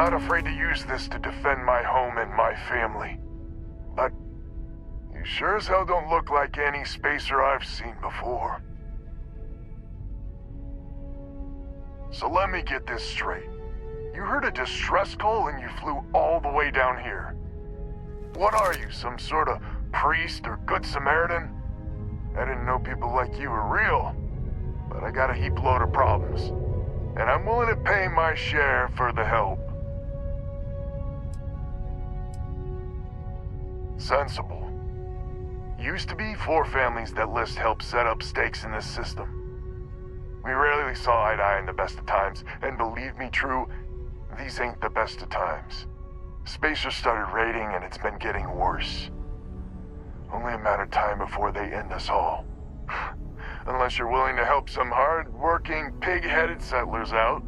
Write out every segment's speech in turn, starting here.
not afraid to use this to defend my home and my family. But you sure as hell don't look like any spacer I've seen before. So let me get this straight. You heard a distress call and you flew all the way down here. What are you, some sort of priest or good Samaritan? I didn't know people like you were real, but I got a heap load of problems, and I'm willing to pay my share for the help. Sensible. Used to be 4 families that list help set up stakes in this system. We rarely saw eye to eye in the best of times, and believe me true, these ain't the best of times. Spacers started raiding and it's been getting worse. Only a matter of time before they end us all. Unless you're willing to help some hard-working, pig-headed settlers out.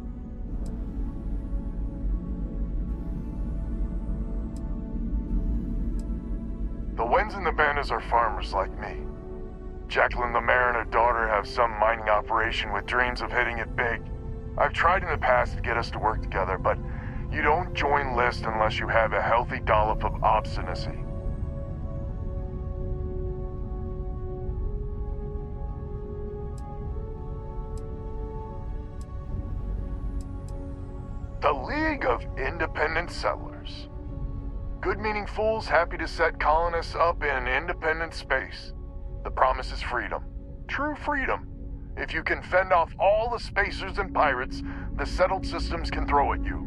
The Wens and the Bandas are farmers like me. Jacqueline the mayor and her daughter have some mining operation with dreams of hitting it big. I've tried in the past to get us to work together, but you don't join list unless you have a healthy dollop of obstinacy. The League of Independent Settlers. Good-meaning fools happy to set colonists up in independent space. The promise is freedom. True freedom. If you can fend off all the spacers and pirates the settled systems can throw at you.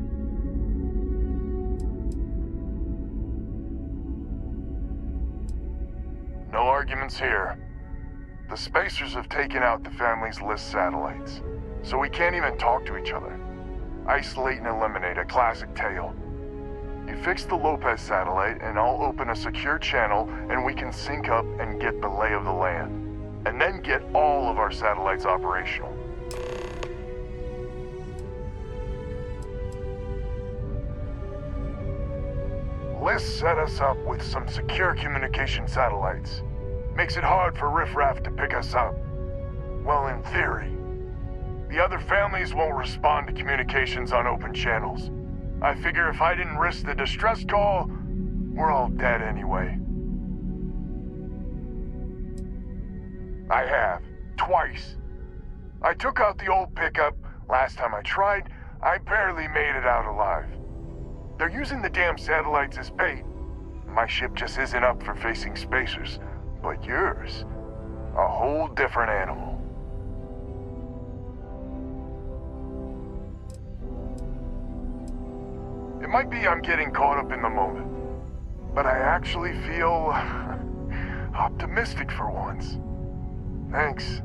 No arguments here. The spacers have taken out the family's list satellites, so we can't even talk to each other. Isolate and eliminate, a classic tale. You fix the Lopez satellite and I'll open a secure channel and we can sync up and get the lay of the land. And then get all of our satellites operational. List set us up with some secure communication satellites. Makes it hard for riffraff to pick us up. Well, in theory. The other families won't respond to communications on open channels. I figure if I didn't risk the distress call, we're all dead anyway. I have. Twice. I took out the old pickup. Last time I tried, I barely made it out alive. They're using the damn satellites as bait. My ship just isn't up for facing spacers. But yours, a whole different animal. It might be I'm getting caught up in the moment, but I actually feel optimistic for once. Thanks.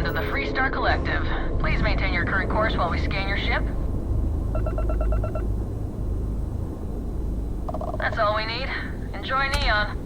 to the Freestar Collective. Please maintain your current course while we scan your ship. That's all we need. Enjoy Neon.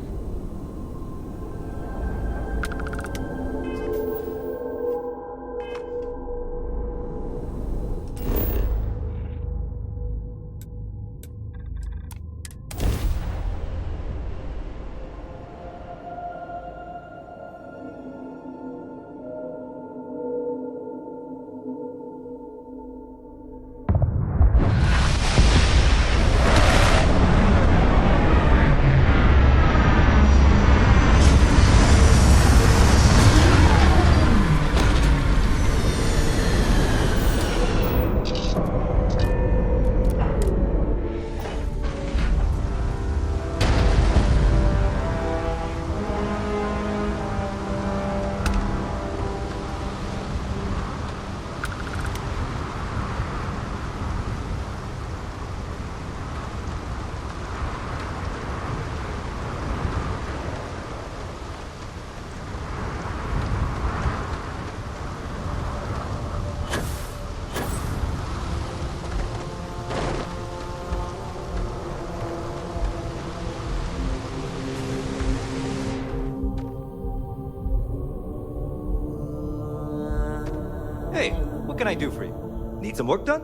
Hey, what can I do for you? Need some work done?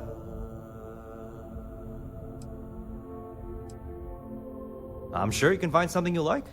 I'm sure you can find something you like.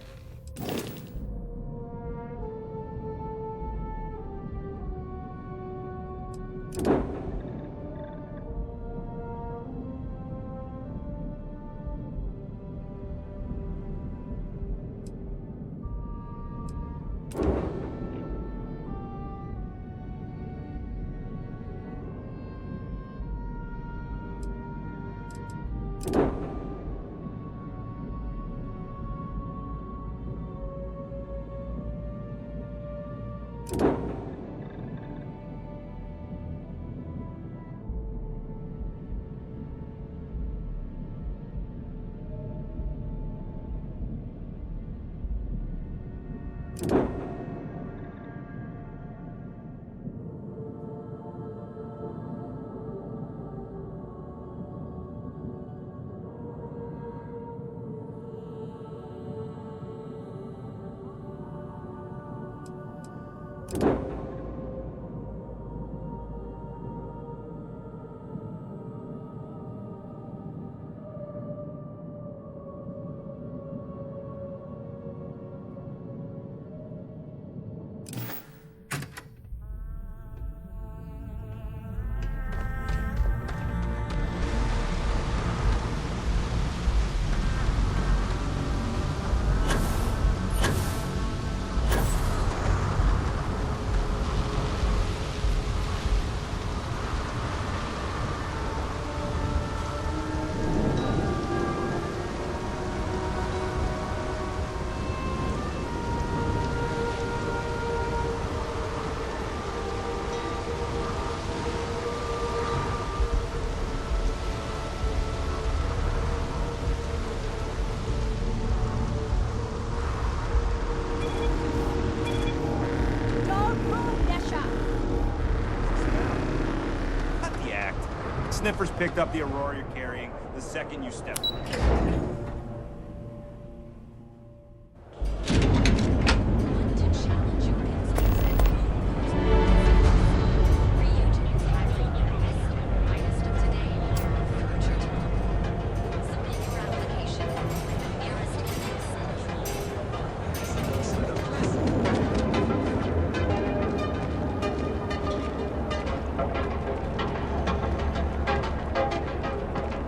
Sniffers picked up the Aurora you're carrying the second you step.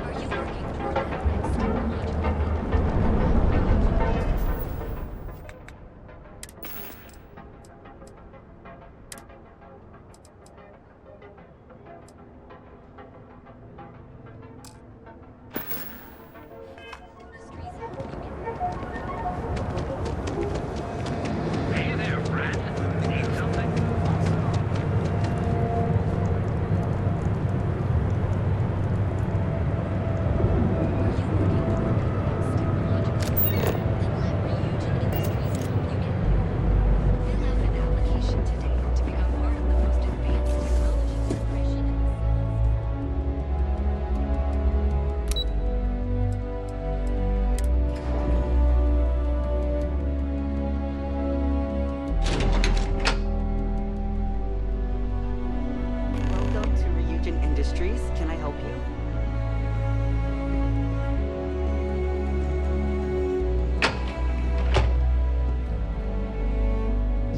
Are you working for that?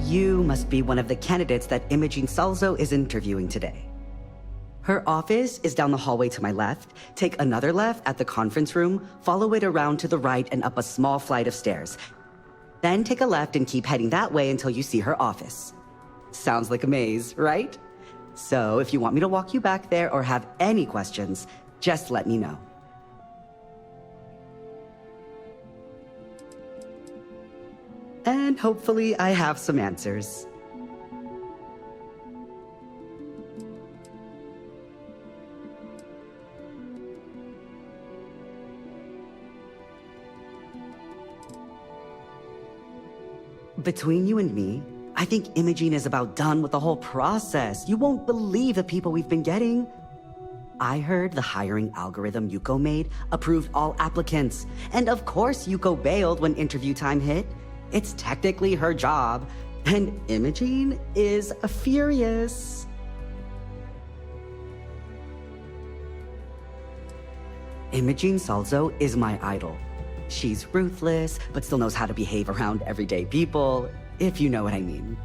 You must be one of the candidates that Imogene Salzo is interviewing today. Her office is down the hallway to my left. Take another left at the conference room, follow it around to the right and up a small flight of stairs. Then take a left and keep heading that way until you see her office. Sounds like a maze, right? So if you want me to walk you back there or have any questions, just let me know. And hopefully I have some answers. Between you and me, I think Imogene is about done with the whole process. You won't believe the people we've been getting. I heard the hiring algorithm Yuko made approved all applicants. And of course Yuko bailed when interview time hit. It's technically her job. And Imogene is furious. Imogene Salzo is my idol. She's ruthless, but still knows how to behave around everyday people, if you know what I mean.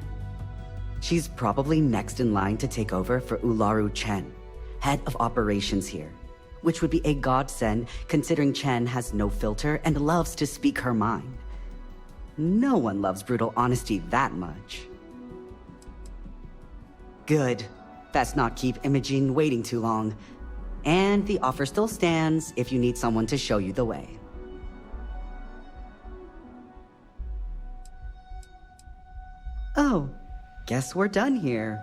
She's probably next in line to take over for Ularu Chen, head of operations here, which would be a godsend considering Chen has no filter and loves to speak her mind. No one loves brutal honesty that much. Good. Let's not keep Imogene waiting too long. And the offer still stands if you need someone to show you the way. Oh, guess we're done here.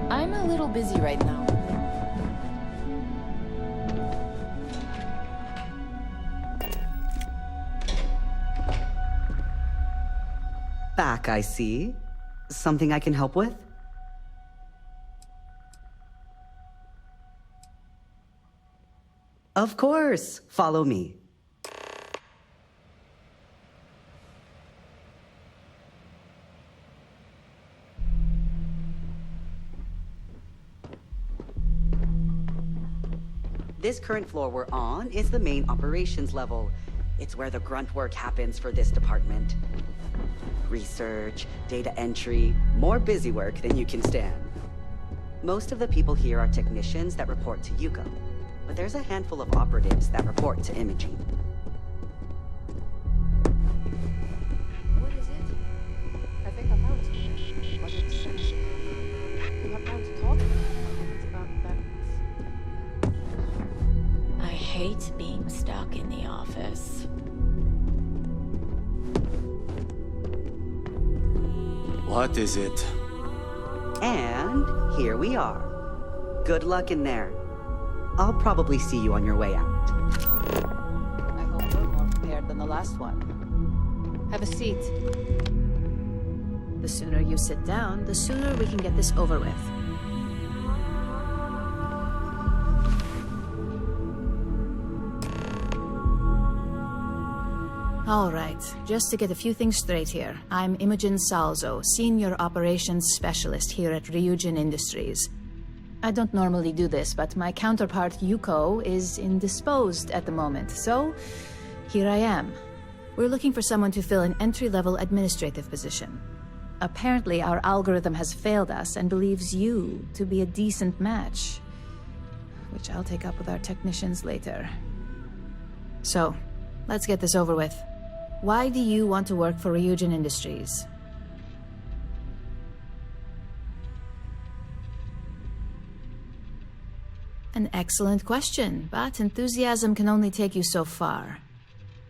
I'm a little busy right now. Back, I see. Something I can help with? Of course. Follow me. This current floor we're on is the main operations level. It's where the grunt work happens for this department. Research, data entry, more busy work than you can stand. Most of the people here are technicians that report to Yuko, but there's a handful of operatives that report to Imogene. What is it? I think I found something. But it says you have time to talk. It's about that. I hate being stuck in the office. What is it? And here we are. Good luck in there. I'll probably see you on your way out. I hope we're more prepared than the last one. Have a seat. The sooner you sit down, the sooner we can get this over with. All right, just to get a few things straight here. I'm Imogene Salzo, Senior Operations Specialist here at Ryujin Industries. I don't normally do this, but my counterpart Yuko is indisposed at the moment, so here I am. We're looking for someone to fill an entry-level administrative position. Apparently, our algorithm has failed us and believes you to be a decent match, which I'll take up with our technicians later. So, let's get this over with. Why do you want to work for Ryujin Industries? An excellent question, but enthusiasm can only take you so far.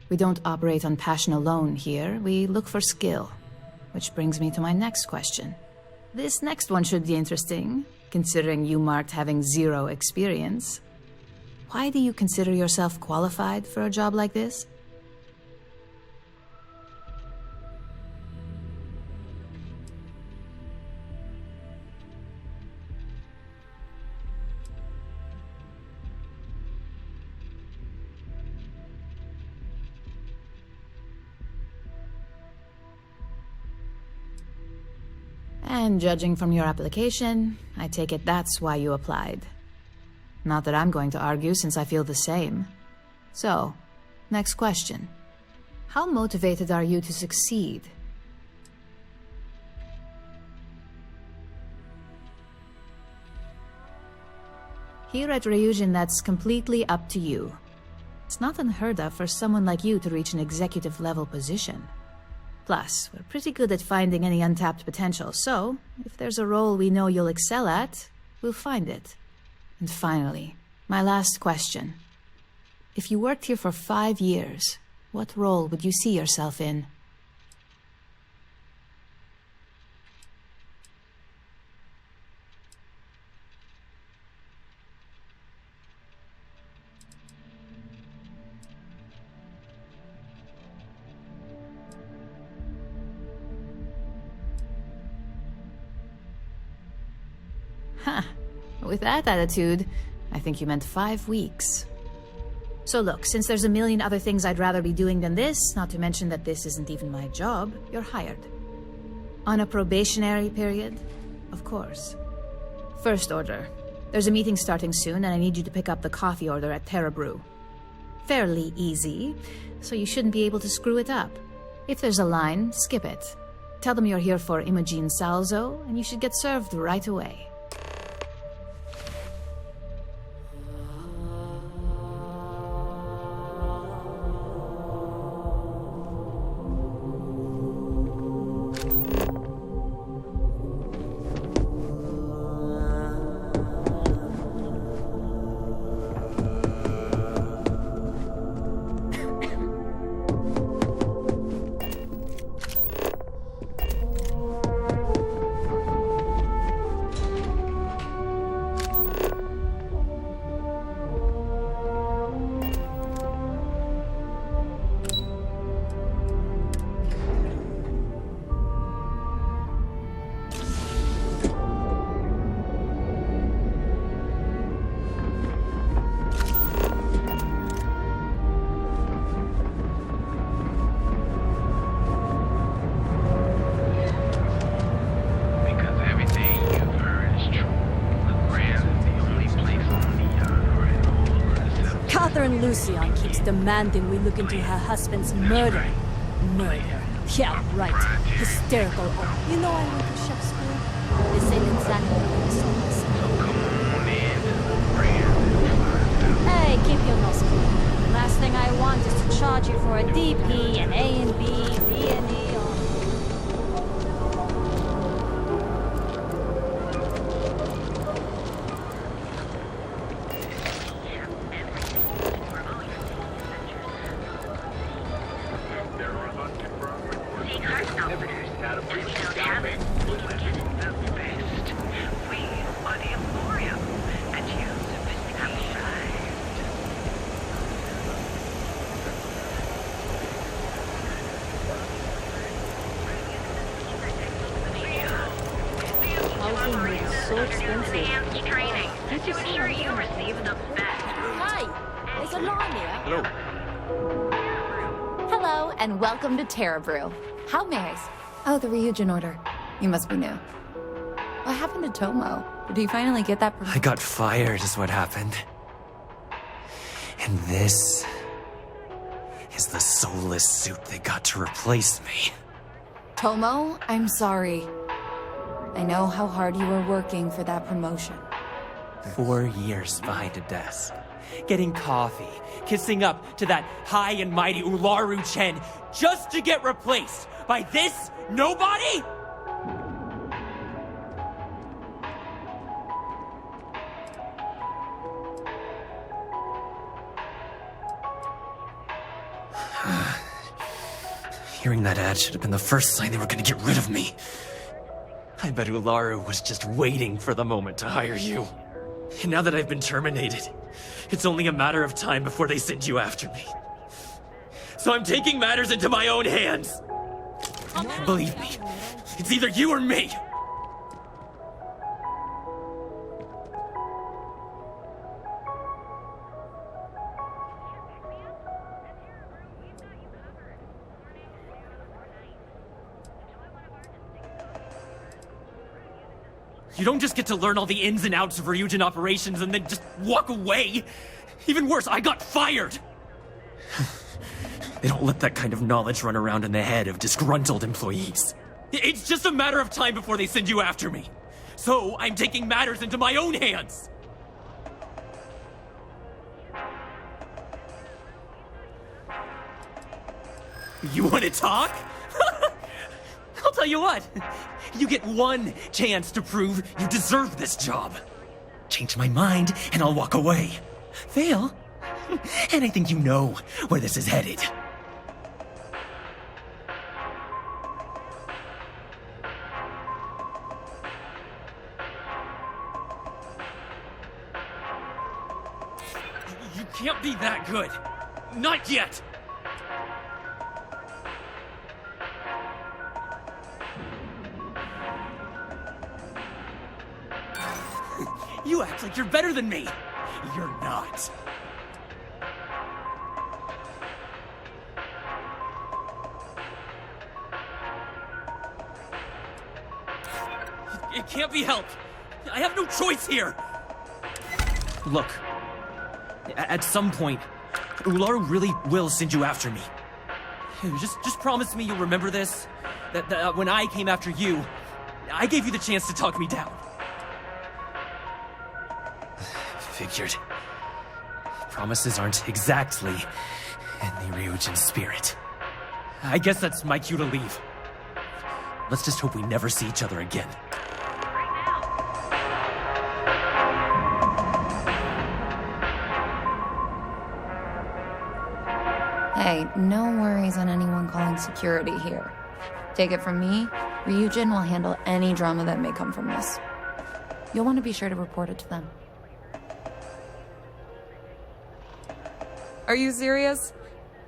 We don't operate on passion alone here, we look for skill. Which brings me to my next question. This next one should be interesting, considering you marked having 0 experience. Why do you consider yourself qualified for a job like this? And judging from your application, I take it that's why you applied. Not that I'm going to argue, since I feel the same. So, next question. How motivated are you to succeed? Here at Ryujin, that's completely up to you. It's not unheard of for someone like you to reach an executive-level position. Plus, we're pretty good at finding any untapped potential, so if there's a role we know you'll excel at, we'll find it. And finally, my last question. If you worked here for 5 years, what role would you see yourself in? Huh. With that attitude, I think you meant 5 weeks. So look, since there's a million other things I'd rather be doing than this, not to mention that this isn't even my job, you're hired. On a probationary period? Of course. First order. There's a meeting starting soon, and I need you to pick up the coffee order at Terra Brew. Fairly easy, so you shouldn't be able to screw it up. If there's a line, skip it. Tell them you're here for Imogen Salzo, and you should get served right away. Lucian keeps demanding we look into her husband's murder. Murder. Yeah, right. Hysterical. You know I went to chef school? This ain't insanity. Hey, keep your nose clean. Last thing I want is to charge you for a DP, an A and B, B and E, so expensive. Training. To ensure you receive the best. Hi, there's a line here. Hello. Hello, and welcome to Terra Brew. How may I? Oh, the Ryujin order. You must be new. What happened to Tomo? Did he finally get that I got fired is what happened. And this is the soulless suit they got to replace me. Tomo, I'm sorry. I know how hard you were working for that promotion. 4 years behind a desk, getting coffee, kissing up to that high and mighty Ularu Chen, just to get replaced by this nobody? Hearing that ad should have been the first sign they were gonna get rid of me. I bet Ularu was just waiting for the moment to hire you. And now that I've been terminated, it's only a matter of time before they send you after me. So I'm taking matters into my own hands. Believe me, it's either you or me. You don't just get to learn all the ins and outs of Ryujin operations and then just walk away. Even worse, I got fired! They don't let that kind of knowledge run around in the head of disgruntled employees. It's just a matter of time before they send you after me. So, I'm taking matters into my own hands! You want to talk? I'll tell you what. You get one chance to prove you deserve this job. Change my mind, and I'll walk away. Fail, and I think you know where this is headed. You can't be that good. Not yet. You act like you're better than me. You're not. It can't be helped. I have no choice here. Look, at some point, Ularu really will send you after me. Just promise me you'll remember this. That when I came after you, I gave you the chance to talk me down. Figured. Promises aren't exactly in the Ryujin spirit. I guess that's my cue to leave. Let's just hope we never see each other again. Hey, no worries on anyone calling security here. Take it from me, Ryujin will handle any drama that may come from this. You'll want to be sure to report it to them. Are you serious?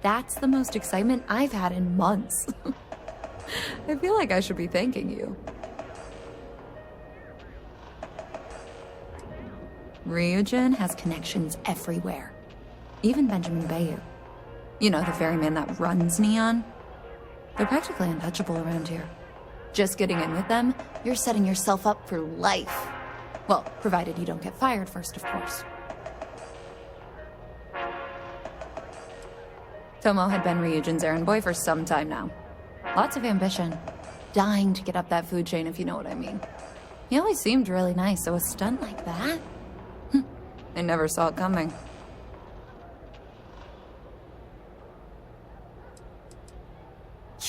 That's the most excitement I've had in months. I feel like I should be thanking you. Ryujin has connections everywhere. Even Benjamin Bayou. You know, the ferryman that runs Neon? They're practically untouchable around here. Just getting in with them, you're setting yourself up for life. Well, provided you don't get fired first, of course. Tomo had been Ryujin's errand boy for some time now. Lots of ambition. Dying to get up that food chain, if you know what I mean. He always seemed really nice, so a stunt like that? I never saw it coming.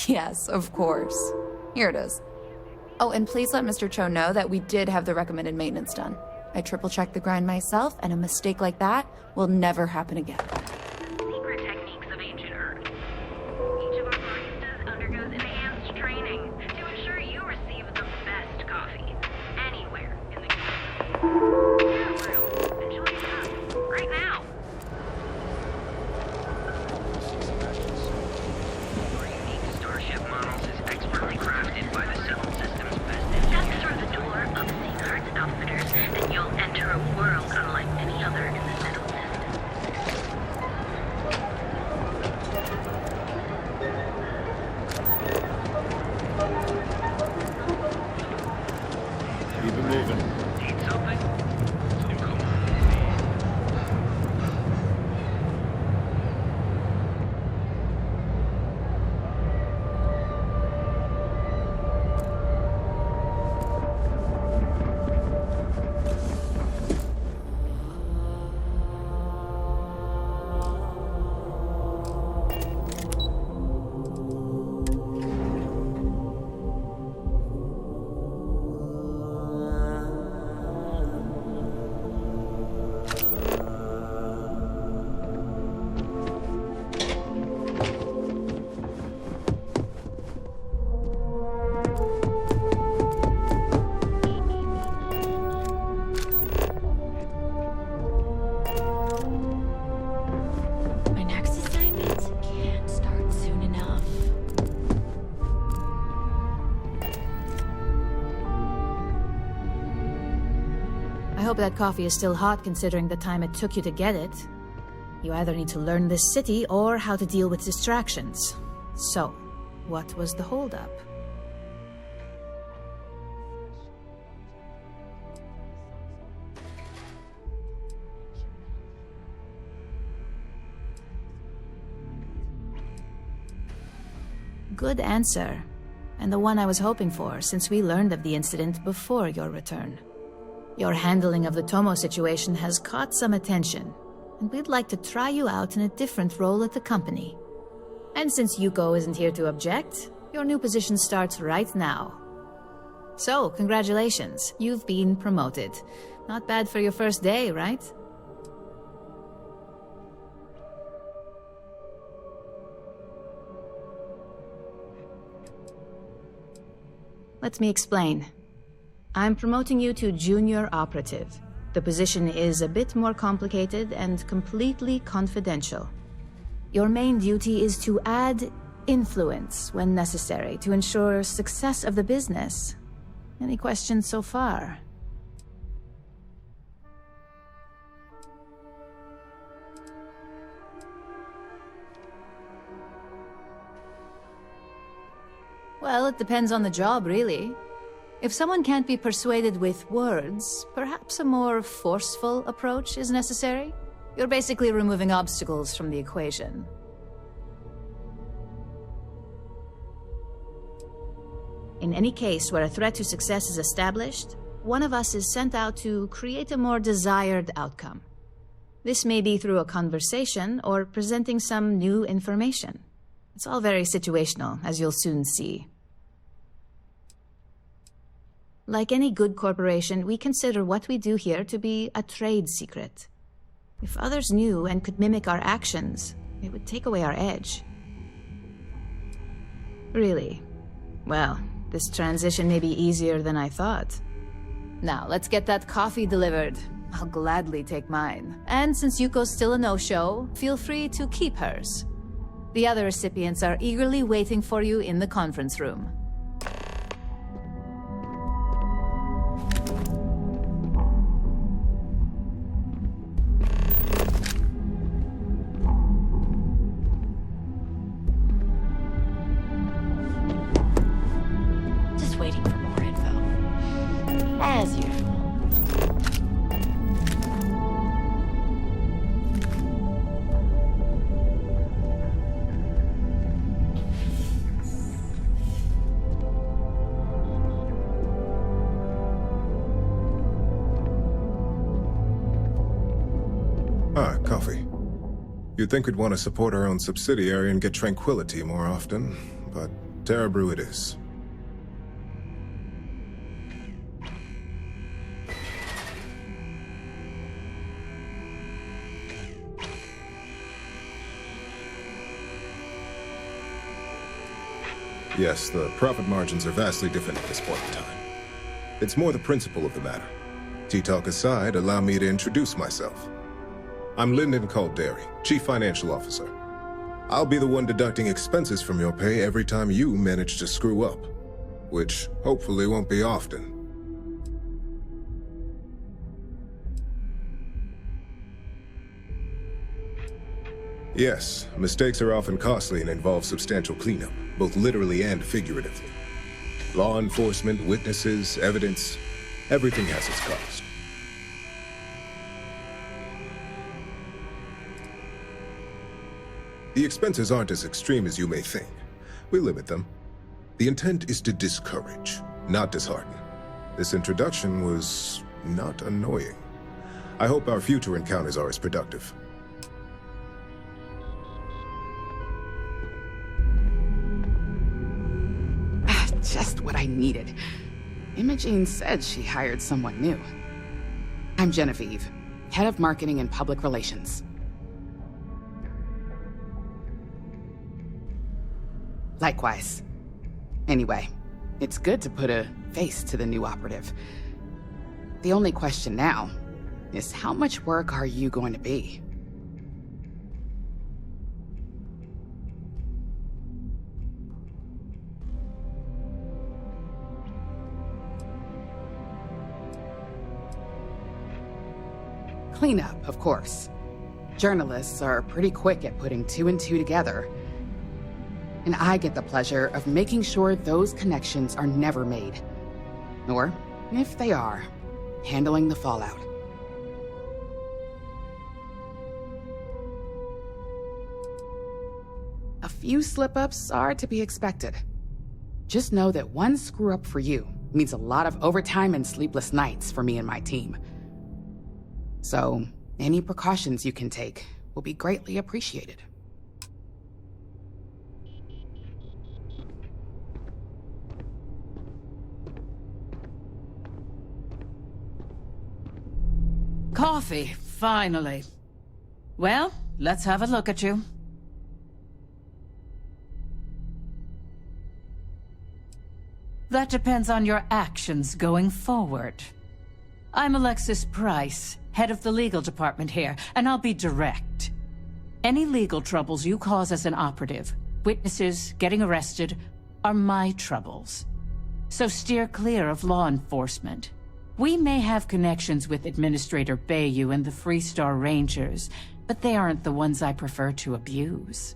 Yes, of course. Here it is. Oh, and please let Mr. Cho know that we did have the recommended maintenance done. I triple-checked the grind myself, and a mistake like that will never happen again. Secret techniques of ancient Earth. Each of our baristas undergoes enhanced training to ensure you receive the best coffee anywhere in the community. Enjoy your cup right now. Our unique starship models is expertly crafted by the Settled Systems best. Step through the door of Seaguard's Outfitters, and you'll enter a world unlike any other in the Settled System. Keep it moving. Need something? Come on. My next assignment can't start soon enough. I hope that coffee is still hot considering the time it took you to get it. You either need to learn this city or how to deal with distractions. So, what was the holdup? Good answer. And the one I was hoping for, since we learned of the incident before your return. Your handling of the Tomo situation has caught some attention, and we'd like to try you out in a different role at the company. And since Yuko isn't here to object, your new position starts right now. So, congratulations, you've been promoted. Not bad for your first day, right? Let me explain. I'm promoting you to junior operative. The position is a bit more complicated and completely confidential. Your main duty is to add influence when necessary to ensure success of the business. Any questions so far? Well, it depends on the job, really. If someone can't be persuaded with words, perhaps a more forceful approach is necessary. You're basically removing obstacles from the equation. In any case where a threat to success is established, one of us is sent out to create a more desired outcome. This may be through a conversation or presenting some new information. It's all very situational, as you'll soon see. Like any good corporation, we consider what we do here to be a trade secret. If others knew and could mimic our actions, it would take away our edge. Really? Well, this transition may be easier than I thought. Now, let's get that coffee delivered. I'll gladly take mine. And since Yuko's still a no-show, feel free to keep hers. The other recipients are eagerly waiting for you in the conference room. Just waiting for more info. As usual. Coffee. You'd think we'd want to support our own subsidiary and get tranquility more often, but Terra Brew it is. Yes, the profit margins are vastly different at this point in time. It's more the principle of the matter. Tea talk aside, allow me to introduce myself. I'm Lyndon Calderi, Chief Financial Officer. I'll be the one deducting expenses from your pay every time you manage to screw up, which hopefully won't be often. Yes, mistakes are often costly and involve substantial cleanup, both literally and figuratively. Law enforcement, witnesses, evidence, everything has its cost. The expenses aren't as extreme as you may think. We limit them. The intent is to discourage, not dishearten. This introduction was not annoying. I hope our future encounters are as productive. Just what I needed. Imogene said she hired someone new. I'm Genevieve, Head of Marketing and Public Relations. Likewise. Anyway, it's good to put a face to the new operative. The only question now is how much work are you going to be? Cleanup, of course. Journalists are pretty quick at putting two and two together. And I get the pleasure of making sure those connections are never made. Or, if they are, handling the fallout. A few slip-ups are to be expected. Just know that one screw-up for you means a lot of overtime and sleepless nights for me and my team. So, any precautions you can take will be greatly appreciated. Coffee, finally. Well, let's have a look at you. That depends on your actions going forward. I'm Alexis Price, head of the legal department here, and I'll be direct. Any legal troubles you cause as an operative, witnesses, getting arrested, are my troubles. So steer clear of law enforcement. We may have connections with Administrator Bayou and the Freestar Rangers, but they aren't the ones I prefer to abuse.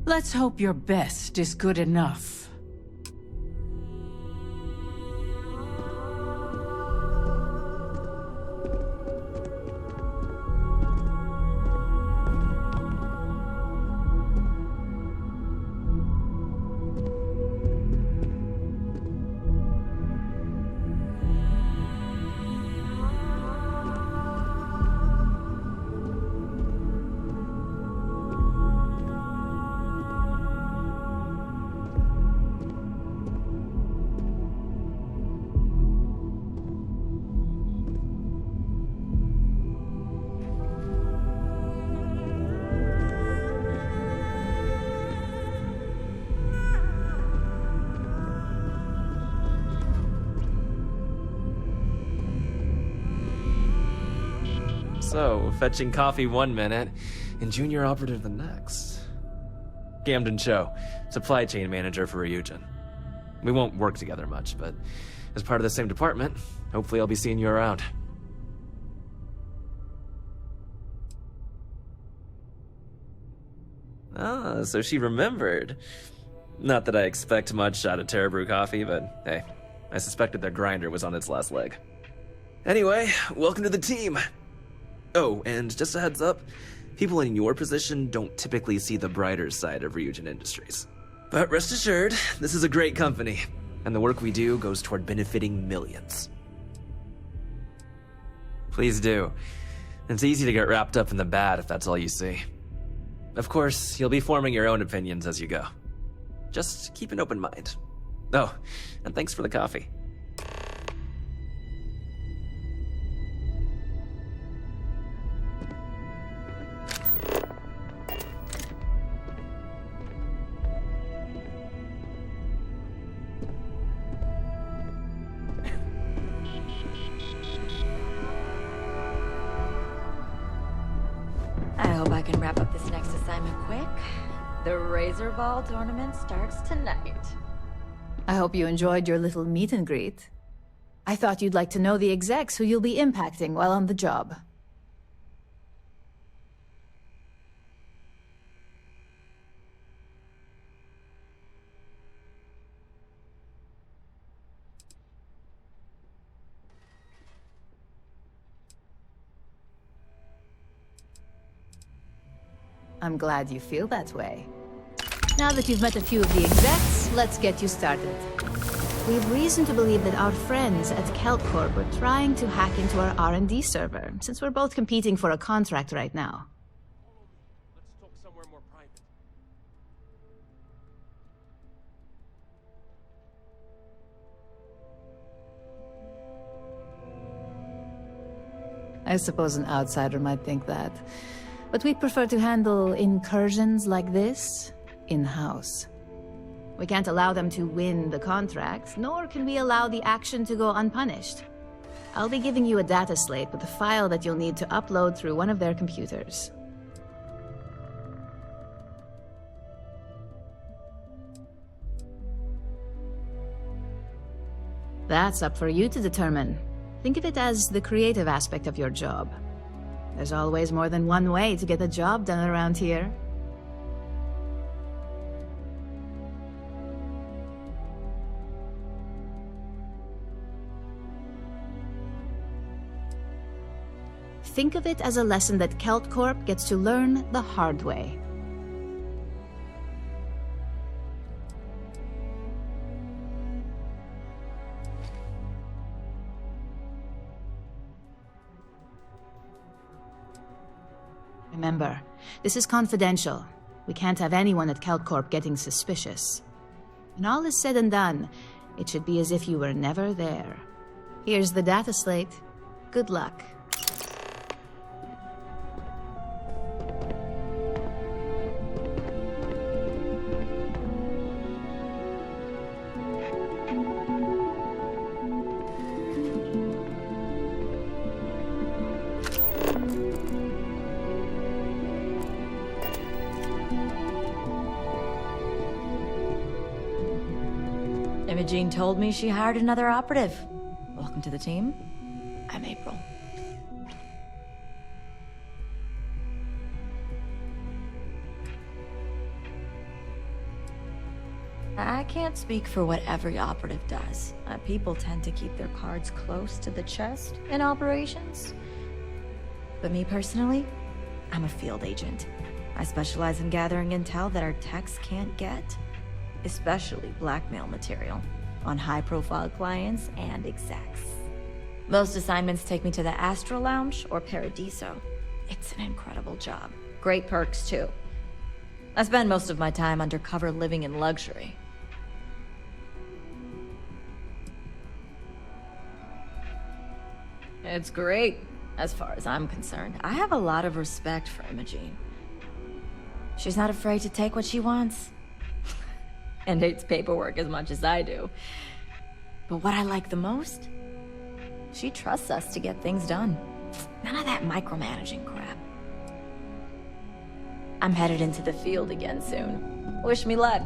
Let's hope your best is good enough. So, fetching coffee one minute, and junior operative the next. Camden Cho, supply chain manager for Ryujin. We won't work together much, but as part of the same department, hopefully I'll be seeing you around. Ah, so she remembered. Not that I expect much out of Terrabrew Coffee, but hey, I suspected their grinder was on its last leg. Anyway, welcome to the team. Oh, and just a heads up, people in your position don't typically see the brighter side of Ryujin Industries. But rest assured, this is a great company, and the work we do goes toward benefiting millions. Please do. It's easy to get wrapped up in the bad if that's all you see. Of course, you'll be forming your own opinions as you go. Just keep an open mind. Oh, and thanks for the coffee. I hope I can wrap up this next assignment quick. The Razor Ball tournament starts tonight. I hope you enjoyed your little meet and greet. I thought you'd like to know the execs who you'll be impacting while on the job. I'm glad you feel that way. Now that you've met a few of the execs, let's get you started. We have reason to believe that our friends at KelpCorp are trying to hack into our R&D server, since we're both competing for a contract right now. Let's talk somewhere more private. I suppose an outsider might think that. But we prefer to handle incursions like this in-house. We can't allow them to win the contract, nor can we allow the action to go unpunished. I'll be giving you a data slate with a file that you'll need to upload through one of their computers. That's up for you to determine. Think of it as the creative aspect of your job. There's always more than one way to get the job done around here. Think of it as a lesson that Kelt Corp gets to learn the hard way. Remember, this is confidential. We can't have anyone at Kelt Corp getting suspicious. When all is said and done, it should be as if you were never there. Here's the data slate. Good luck. Imogene told me she hired another operative. Welcome to the team. I'm April. I can't speak for what every operative does. People tend to keep their cards close to the chest in operations. But me personally, I'm a field agent. I specialize in gathering intel that our techs can't get, especially blackmail material on high-profile clients and execs. Most assignments take me to the Astral Lounge or Paradiso. It's an incredible job. Great perks, too. I spend most of my time undercover living in luxury. It's great, as far as I'm concerned. I have a lot of respect for Imogene. She's not afraid to take what she wants. And hates paperwork as much as I do. But what I like the most? She trusts us to get things done. None of that micromanaging crap. I'm headed into the field again soon. Wish me luck.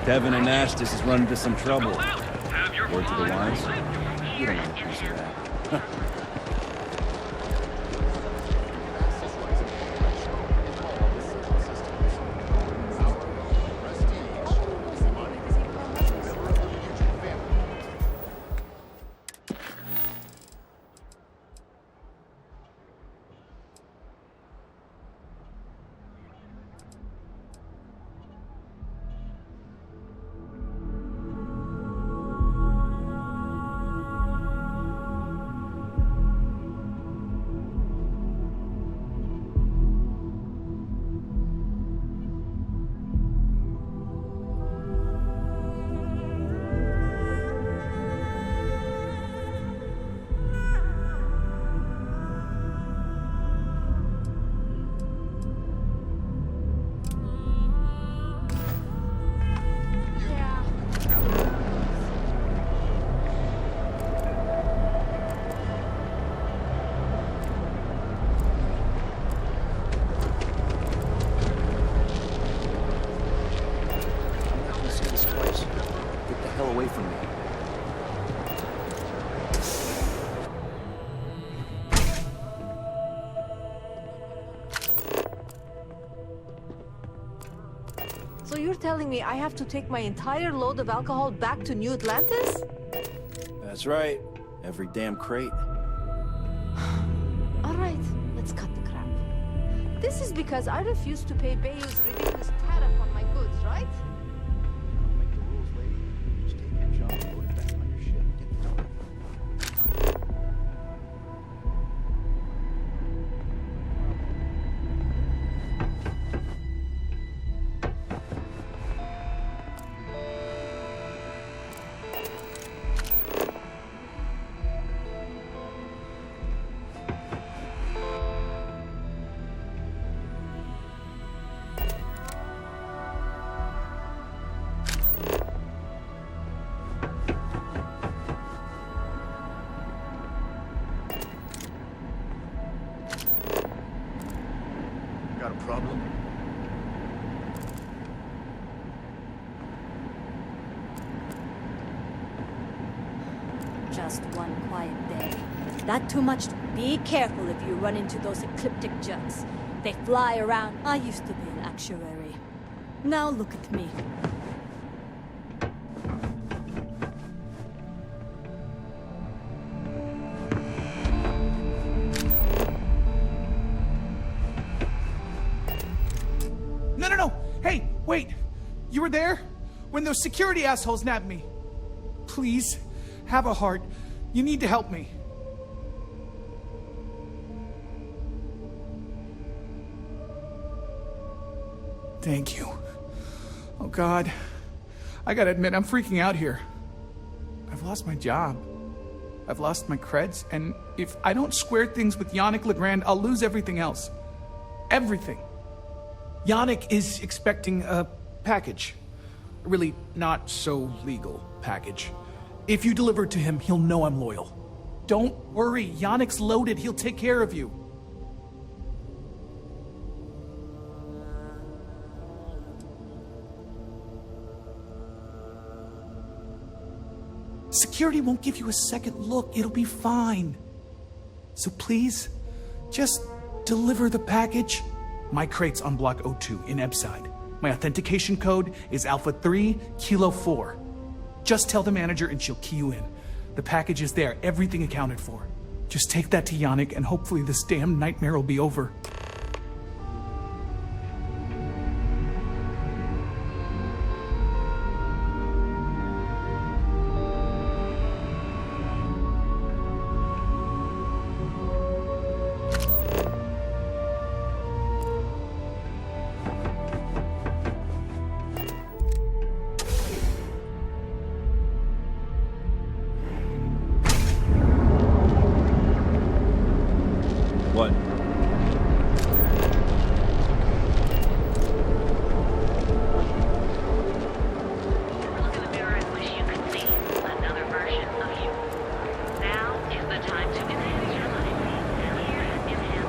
Devin and Astis has run into some trouble. Word to the wise? You don't want a piece of that. So you're telling me I have to take my entire load of alcohol back to New Atlantis? That's right. Every damn crate. All right, let's cut the crap. This is because I refuse to pay Bayou's ridiculous tariff on my goods, right? Don't make the rules, lady. Just take your job, load it back on your ship, and get going. Got a problem? Just one quiet day. Not too much. Be careful if you run into those ecliptic jugs. They fly around. I used to be an actuary. Now look at me. No. Hey, wait. You were there? When those security assholes nabbed me. Please, have a heart. You need to help me. Thank you. Oh, God. I gotta admit, I'm freaking out here. I've lost my job. I've lost my creds, and if I don't square things with Yannick Legrand, I'll lose everything else. Everything. Yannick is expecting a package. A really not so legal package. If you deliver it to him, he'll know I'm loyal. Don't worry, Yannick's loaded. He'll take care of you. Security won't give you a second look. It'll be fine. So please, just deliver the package. My crate's on Block 02 in Ebside. My authentication code is Alpha 3 Kilo 4. Just tell the manager and she'll key you in. The package is there, everything accounted for. Just take that to Yannick and hopefully this damn nightmare will be over. What? Look in the mirror and wish you could see another version of you. Now is the time to enhance your life. Here, enhance.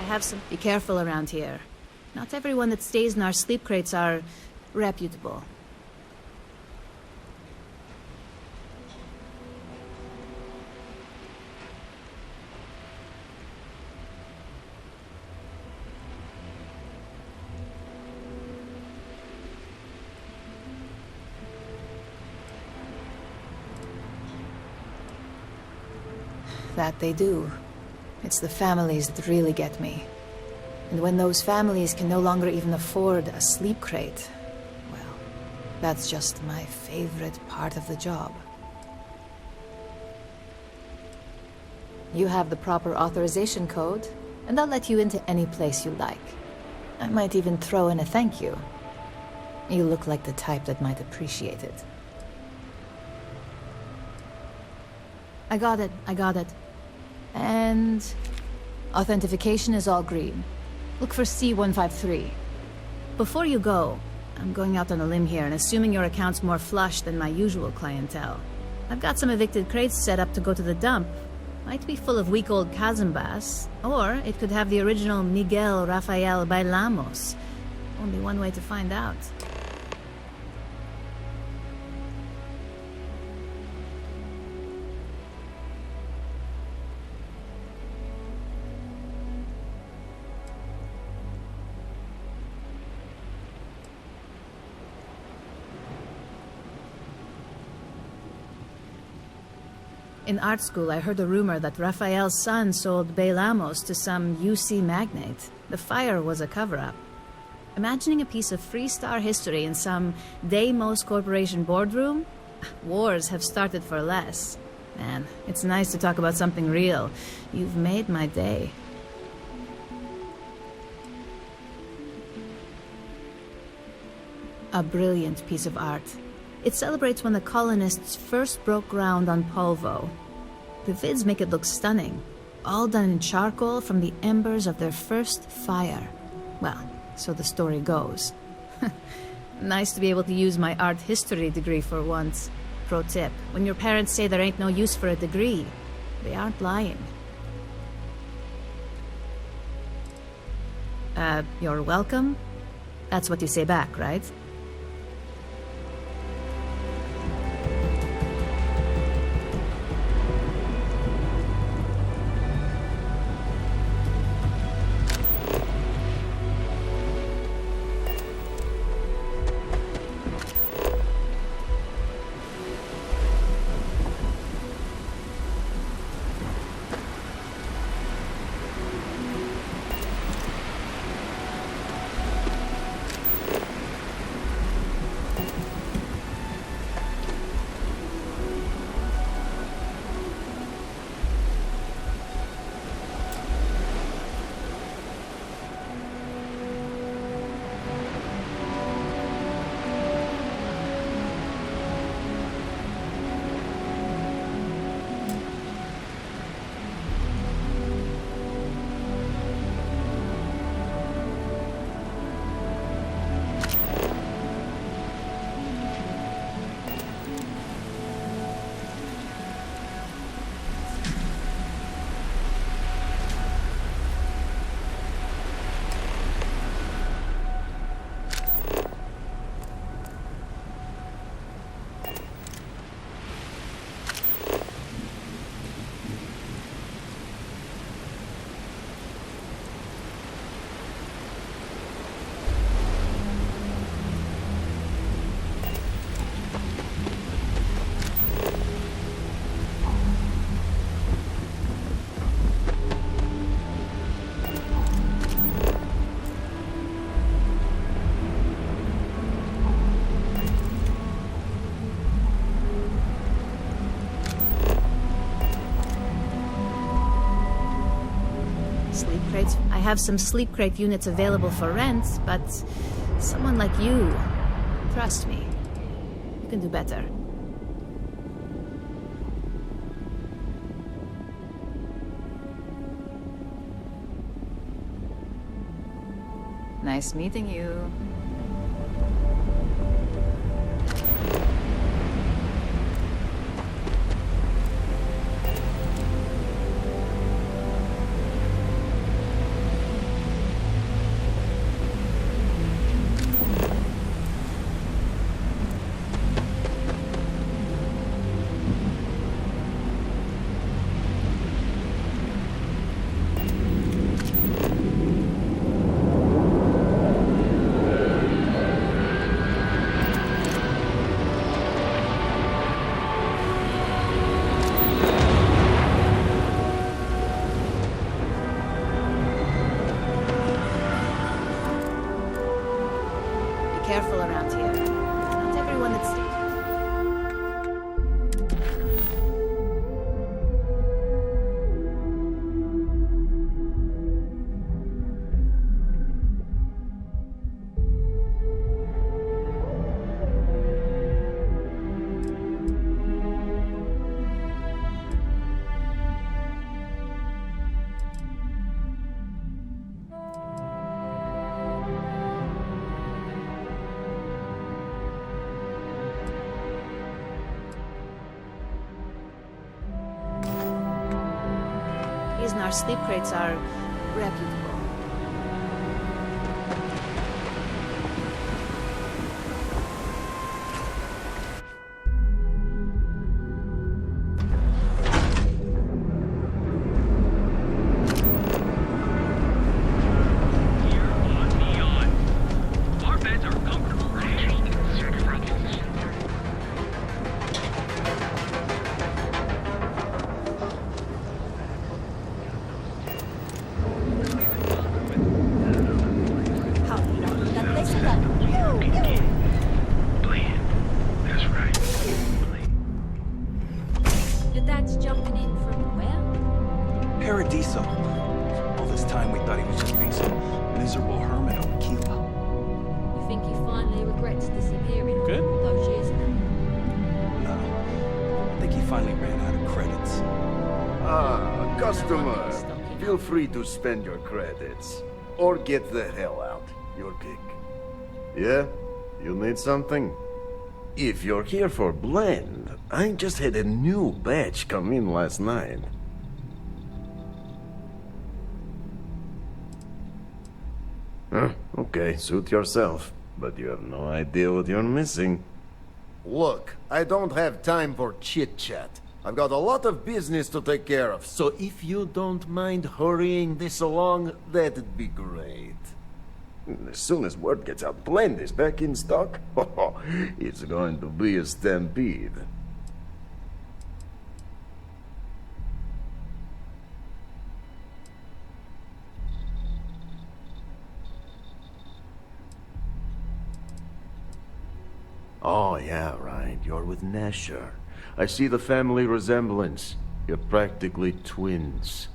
Have some. Be careful around here. Not everyone that stays in our sleep crates are reputable. That they do. It's the families that really get me. And when those families can no longer even afford a sleep crate, well, that's just my favorite part of the job. You have the proper authorization code, and I'll let you into any place you like. I might even throw in a thank you. You look like the type that might appreciate it. I got it. And authentication is all green. Look for C153. Before you go, I'm going out on a limb here and assuming your account's more flush than my usual clientele. I've got some evicted crates set up to go to the dump. Might be full of week-old Kazambas, or it could have the original Miguel Rafael Bailamos. Only one way to find out. In art school, I heard a rumor that Rafael's son sold Bailamos to some UC magnate. The fire was a cover-up. Imagining a piece of Freestar history in some Deimos Corporation boardroom? Wars have started for less. Man, it's nice to talk about something real. You've made my day. A brilliant piece of art. It celebrates when the colonists first broke ground on Polvo. The vids make it look stunning, all done in charcoal from the embers of their first fire. Well, so the story goes. Nice to be able to use my art history degree for once. Pro tip, when your parents say there ain't no use for a degree, they aren't lying. You're welcome? That's what you say back, right? I have some sleep crate units available for rent, but someone like you, trust me, you can do better. Nice meeting you. around here. Not everyone that's... reason our sleep crates are reputable. Feel free to spend your credits. Or get the hell out. Your pick. Yeah? You need something? If you're here for blend, I just had a new batch come in last night. Huh, okay, suit yourself. But you have no idea what you're missing. Look, I don't have time for chit-chat. I've got a lot of business to take care of, so if you don't mind hurrying this along, that'd be great. As soon as word gets out, blend is back in stock. It's going to be a stampede. Oh, yeah, right. You're with Nesher. I see the family resemblance. You're practically twins.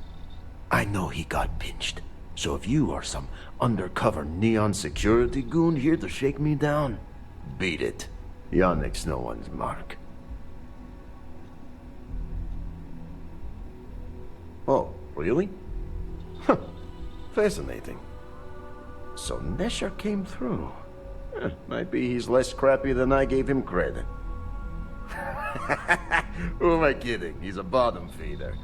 I know he got pinched. So if you are some undercover neon security goon here to shake me down, beat it. Yannick's no one's mark. Oh, really? Huh. Fascinating. So Nesher came through. Might be he's less crappy than I gave him credit. Who am I kidding? He's a bottom feeder.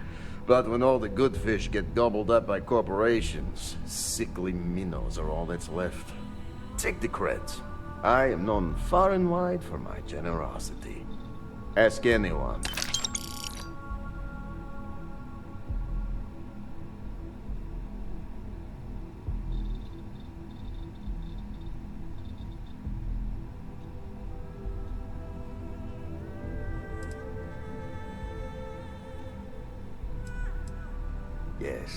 But when all the good fish get gobbled up by corporations, sickly minnows are all that's left. Take the creds. I am known far and wide for my generosity. Ask anyone.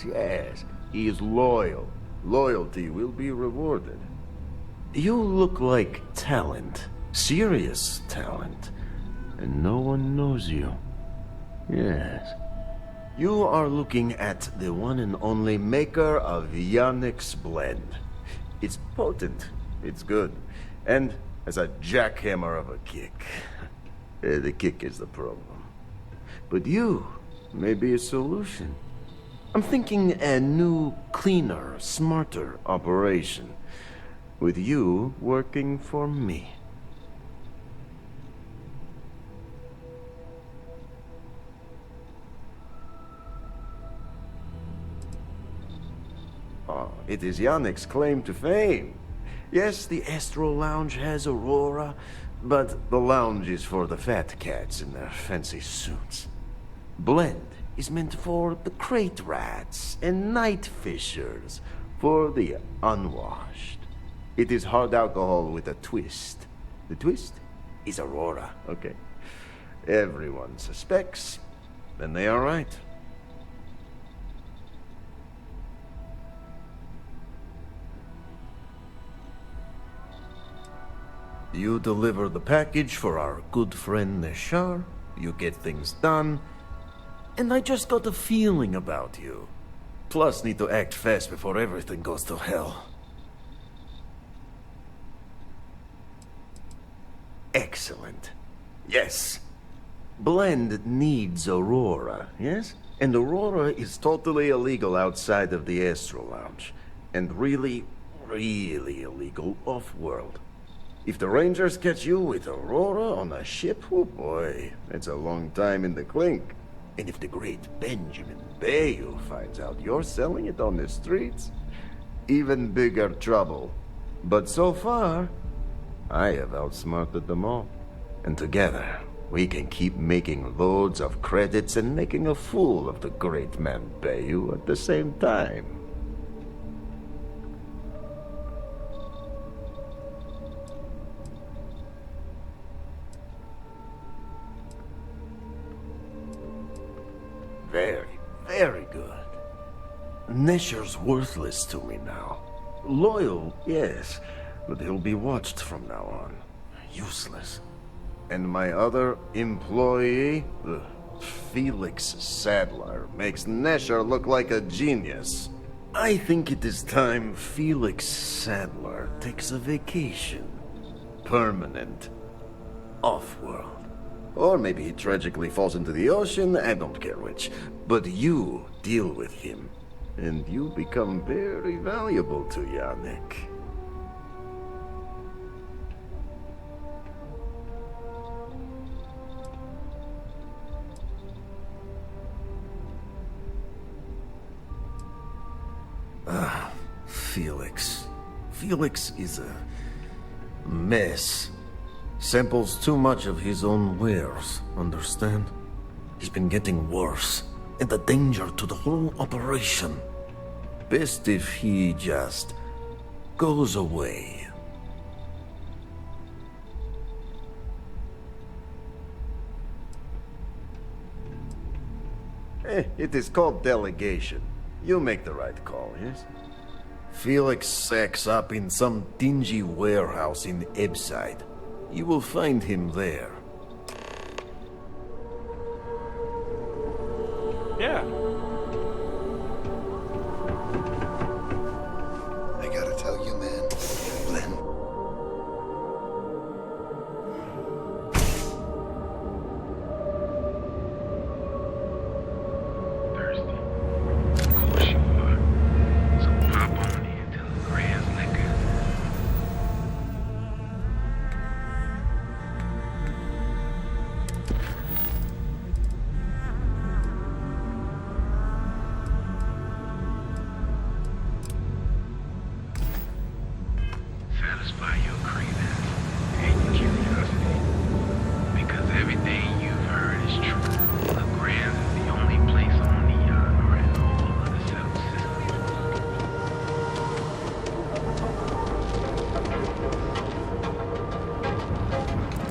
Yes. He is loyal. Loyalty will be rewarded. You look like talent. Serious talent. And no one knows you. Yes. You are looking at the one and only maker of Yannick's blend. It's potent. It's good. And has a jackhammer of a kick. The kick is the problem. But you may be a solution. I'm thinking a new, cleaner, smarter operation. With you working for me. Oh, it is Yannick's claim to fame. Yes, the Astro Lounge has Aurora, but the lounge is for the fat cats in their fancy suits. Blend is meant for the crate rats and night fishers, for the unwashed. It is hard alcohol with a twist. The twist is Aurora, okay? Everyone suspects, then they are right. You deliver the package for our good friend Neshar, you get things done, and I just got a feeling about you. Plus, need to act fast before everything goes to hell. Excellent. Yes. Blend needs Aurora, yes? And Aurora is totally illegal outside of the Astro Lounge. And really, really illegal off-world. If the Rangers catch you with Aurora on a ship, oh boy, that's a long time in the clink. And if the great Benjamin Bayou finds out you're selling it on the streets, even bigger trouble. But so far, I have outsmarted them all. And together, we can keep making loads of credits and making a fool of the great man Bayou at the same time. Very, very good. Nesher's worthless to me now. Loyal, yes, but he'll be watched from now on. Useless. And my other employee, Felix Sadler, makes Nesher look like a genius. I think it is time Felix Sadler takes a vacation. Permanent. Off-world. Or maybe he tragically falls into the ocean, I don't care which. But you deal with him, and you become very valuable to Yannick. Felix. Felix is a mess. Samples too much of his own wares, understand? He's been getting worse, and a danger to the whole operation. Best if he just goes away. It is called delegation. You make the right call, yes? Felix sacks up in some dingy warehouse in Ebside. You will find him there. Yeah. I gotta tell you, man, Glenn. Thirsty? Of course you are. So pop on in to the Grand Liquor. Satisfy your cravings and curiosity. Because everything you've heard is true. The Grand is the only place on Neon or in all of the settled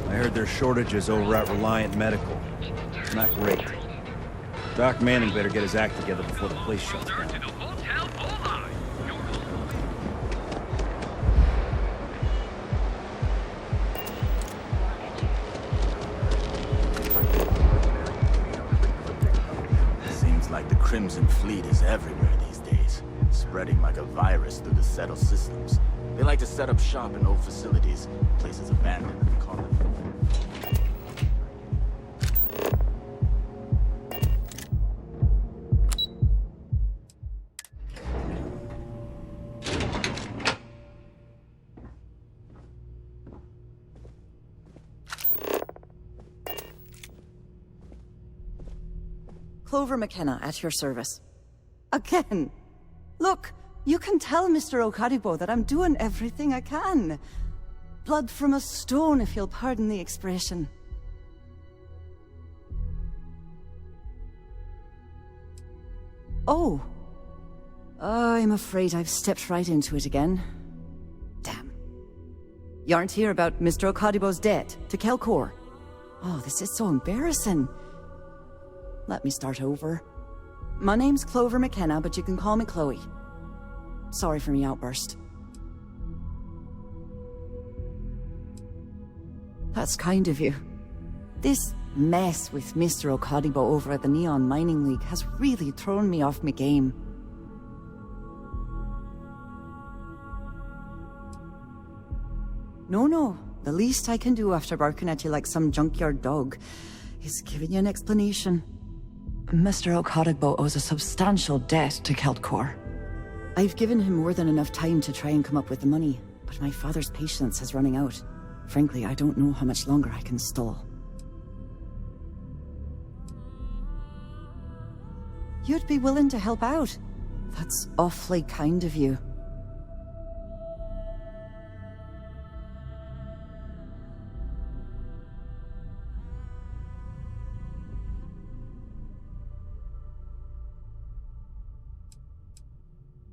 I heard there's shortages over at Reliant Medical. Not great. Doc Manning better get his act together before the place shuts down. Seems like the Crimson Fleet is everywhere these days, spreading like a virus through the settled systems. They like to set up shop in old facilities, places abandoned and call it. Clover McKenna at your service. Again! Look, you can tell Mr. Okadibo that I'm doing everything I can. Blood from a stone, if you'll pardon the expression. Oh. I'm afraid I've stepped right into it again. Damn. You aren't here about Mr. Okadibo's debt to Kelkor. Oh, this is so embarrassing. Let me start over. My name's Clover McKenna, but you can call me Chloe. Sorry for me outburst. That's kind of you. This mess with Mr. Okadibo over at the Neon Mining League has really thrown me off my game. No. The least I can do after barking at you like some junkyard dog is giving you an explanation. Mr. Okadibo owes a substantial debt to Keltcor. I've given him more than enough time to try and come up with the money, but my father's patience is running out. Frankly, I don't know how much longer I can stall. You'd be willing to help out. That's awfully kind of you.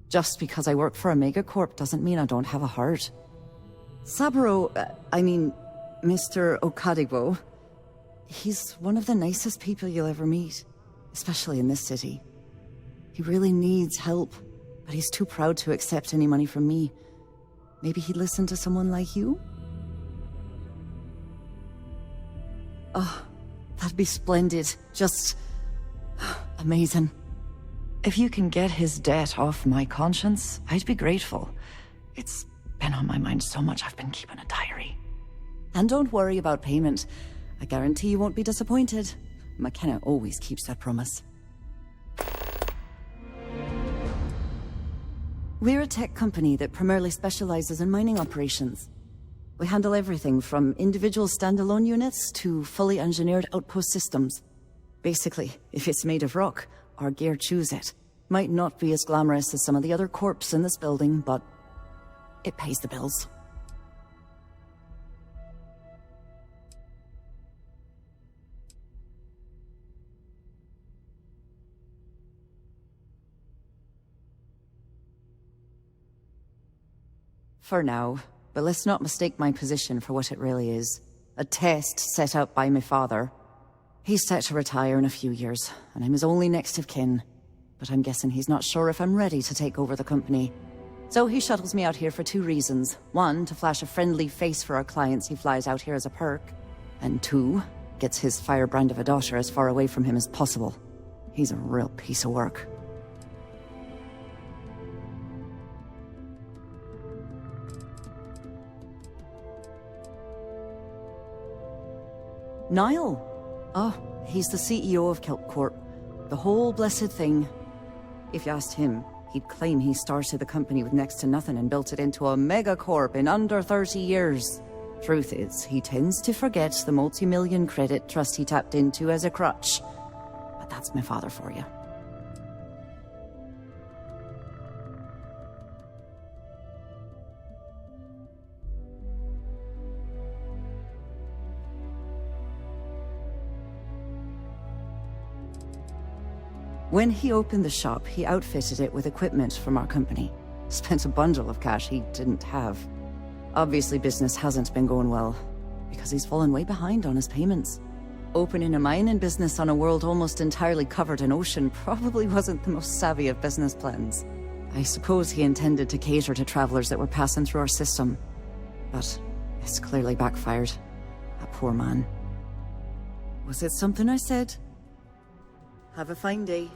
Just because I work for a megacorp doesn't mean I don't have a heart. Saburo, Mr. Okadibo, he's one of the nicest people you'll ever meet, especially in this city. He really needs help, but he's too proud to accept any money from me. Maybe he'd listen to someone like you? Oh, that'd be splendid. Just amazing. If you can get his debt off my conscience, I'd be grateful. It's been on my mind so much I've been keeping a diary. And don't worry about payment. I guarantee you won't be disappointed. McKenna always keeps that promise. We're a tech company that primarily specializes in mining operations. We handle everything from individual standalone units to fully engineered outpost systems. Basically, if it's made of rock, our gear chews it. Might not be as glamorous as some of the other corps in this building, but it pays the bills. For now, but let's not mistake my position for what it really is. A test set up by my father. He's set to retire in a few years, and I'm his only next of kin. But I'm guessing he's not sure if I'm ready to take over the company. So he shuttles me out here for two reasons. One, to flash a friendly face for our clients he flies out here as a perk. And two, gets his firebrand of a daughter as far away from him as possible. He's a real piece of work. Niall. Oh, he's the CEO of Keltcorp. The whole blessed thing. If you asked him, he'd claim he started the company with next to nothing and built it into a megacorp in under 30 years. Truth is, he tends to forget the multi-million credit trust he tapped into as a crutch. But that's my father for you. When he opened the shop, he outfitted it with equipment from our company. Spent a bundle of cash he didn't have. Obviously, business hasn't been going well, because he's fallen way behind on his payments. Opening a mining business on a world almost entirely covered in ocean probably wasn't the most savvy of business plans. I suppose he intended to cater to travelers that were passing through our system. But it's clearly backfired. A poor man. Was it something I said? Have a fine day.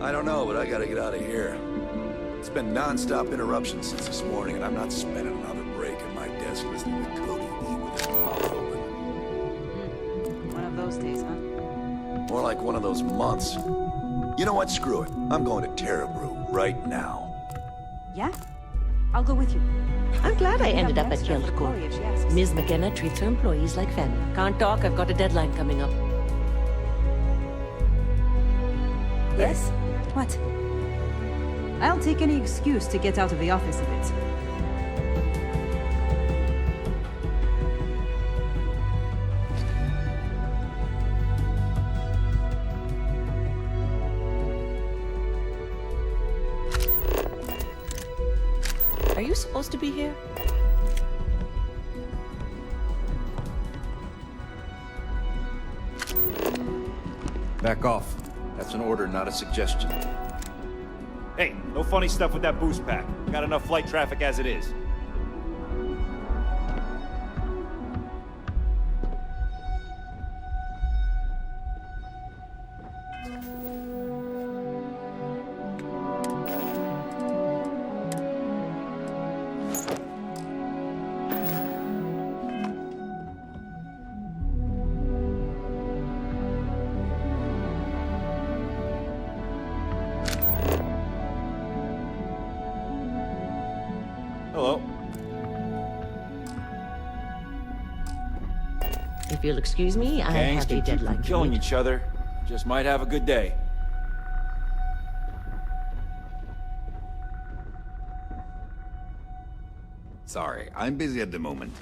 I don't know, but I gotta get out of here. It's been non-stop interruptions since this morning, and I'm not spending another break at my desk listening to Cody eat with his mouth open. One of those days, huh? More like one of those months. You know what? Screw it. I'm going to Terrabrew right now. Yeah? I'll go with you. I'm glad I ended up at Keltcorp. Ms. McKenna treats her employees like family. Can't talk, I've got a deadline coming up. Yes? What? I'll take any excuse to get out of the office a bit. supposed to be here? Back off. That's an order, not a suggestion. Hey, no funny stuff with that boost pack. Got enough flight traffic as it is. Hello. If you'll excuse me, I Gangs have a can keep deadline from to killing meet. each other. Just might have a good day. Sorry, I'm busy at the moment.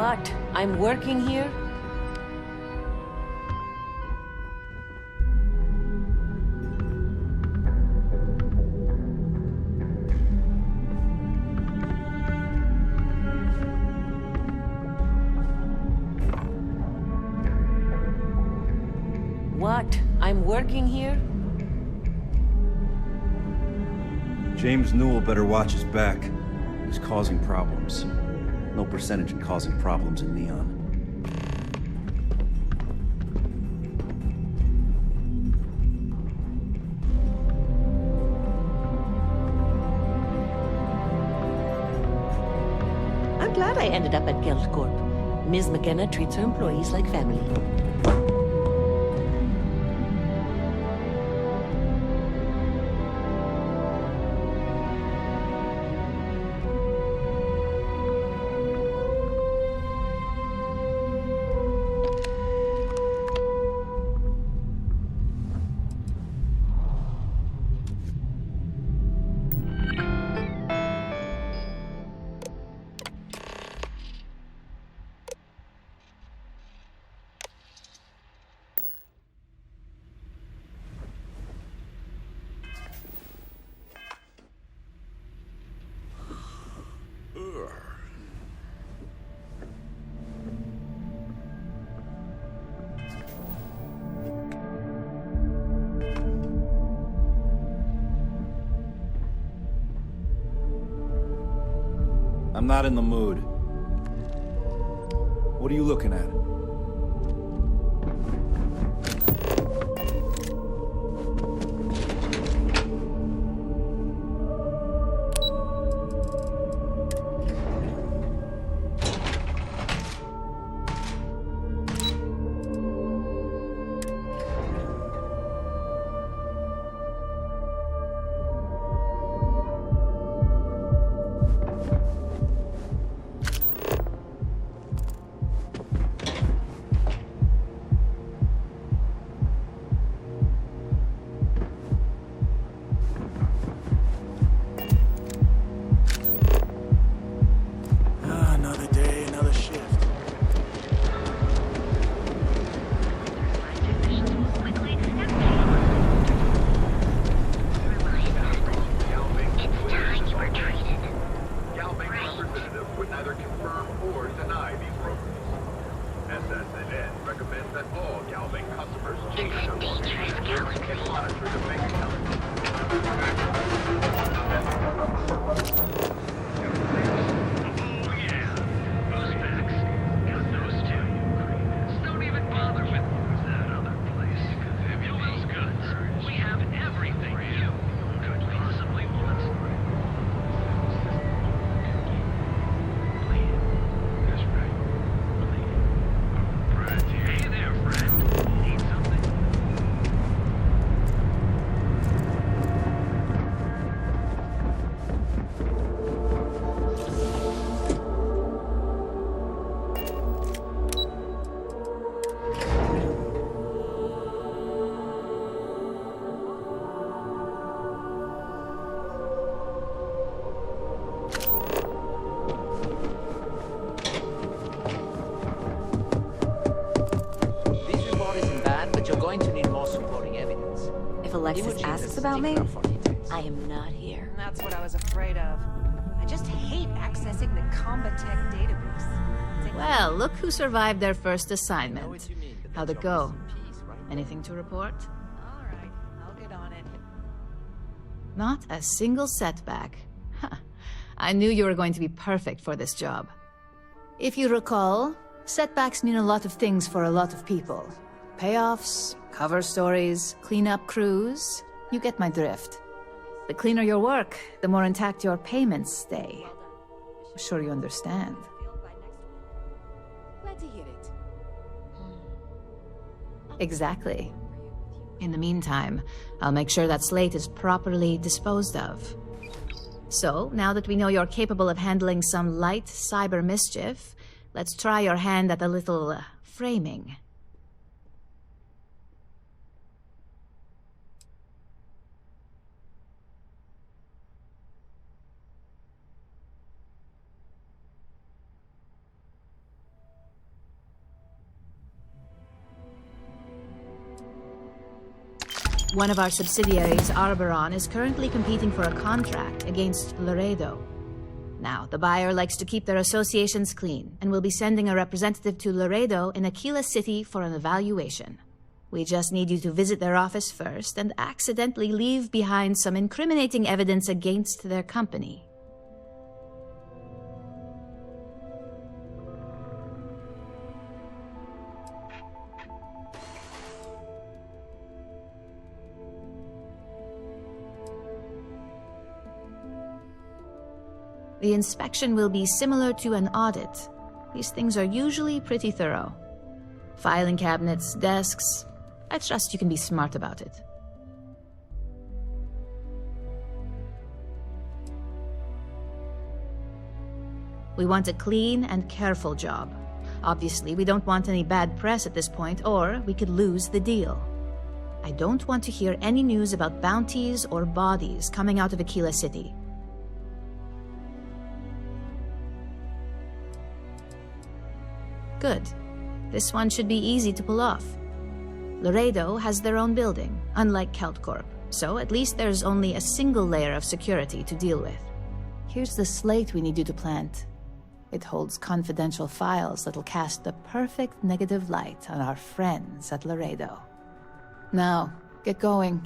What? I'm working here? What? I'm working here? James Newell better watch his back. He's causing problems. No percentage in causing problems in Neon. I'm glad I ended up at Geldcorp. Ms. McKenna treats her employees like family. I'm not in the mood. What are you looking at? If Alexis asks about me, I am not here. That's what I was afraid of. I just hate accessing the Combatech database. Well, look who survived their first assignment. How'd it go? Anything to report? All right, I'll get on it. Not a single setback. Huh. I knew you were going to be perfect for this job. If you recall, setbacks mean a lot of things for a lot of people. Payoffs, cover stories, cleanup crews. You get my drift. The cleaner your work, the more intact your payments stay. I'm sure you understand. Glad to hear it. Exactly. In the meantime, I'll make sure that slate is properly disposed of. So, now that we know you're capable of handling some light cyber mischief, let's try your hand at a little framing. One of our subsidiaries, Arboron, is currently competing for a contract against Laredo. Now, the buyer likes to keep their associations clean, and will be sending a representative to Laredo in Aquila City for an evaluation. We just need you to visit their office first and accidentally leave behind some incriminating evidence against their company. The inspection will be similar to an audit. These things are usually pretty thorough. Filing cabinets, desks. I trust you can be smart about it. We want a clean and careful job. Obviously, we don't want any bad press at this point, or we could lose the deal. I don't want to hear any news about bounties or bodies coming out of Aquila City. Good. This one should be easy to pull off. Laredo has their own building, unlike Keltcorp, so at least there's only a single layer of security to deal with. Here's the slate we need you to plant. It holds confidential files that'll cast the perfect negative light on our friends at Laredo. Now, get going.